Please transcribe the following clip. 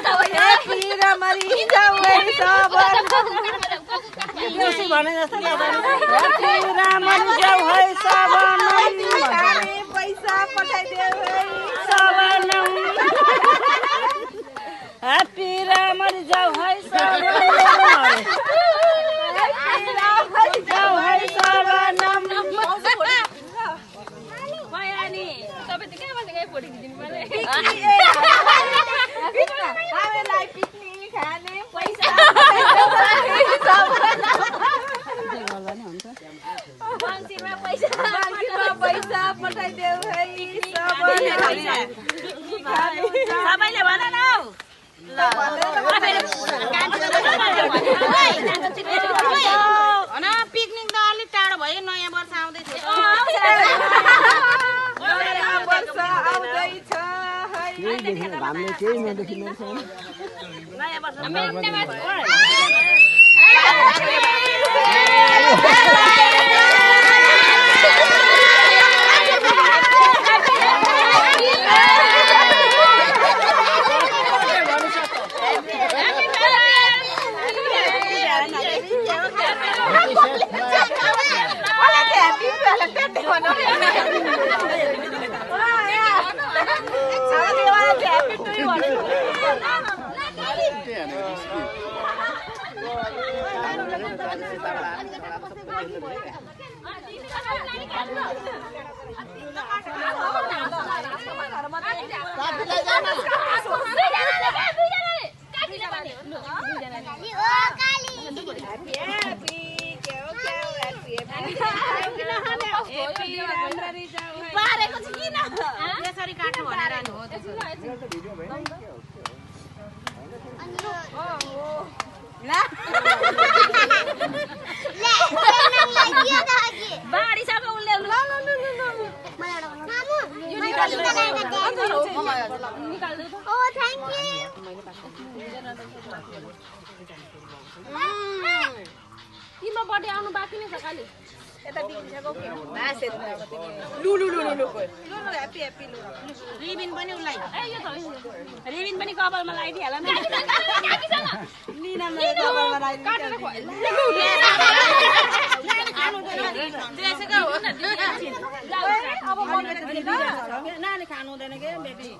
happy रामरी जाऊ है सब देउसी भने जस्तो ह्यापी रामरी जाऊ है सब पैसा पठाइदेऊ है सब ह्यापी रामरी जाऊ है सब जाऊ है सब हामीलाई पिकनिक खाने पैसा पैसा पठाइदेऊ है सबैले भन न पिकनिक त अलिक टाढो भयो नयाँ वर्ष आउँदैछ हामीले केही नदेखिने छ यसरी काट्नु भनेर नि हो बाढीसँग उसले तिम्रो बर्थडे आउनु बाँकी नै छ खालि यता बिग्रिसक्यो के ह्यापी ह्यापी रिबिन पनि उसलाई रिबिन पनि कपालमा लगाइदिइहाल न लिनाले कपालमा नानी खानु हुँदैन के बेबी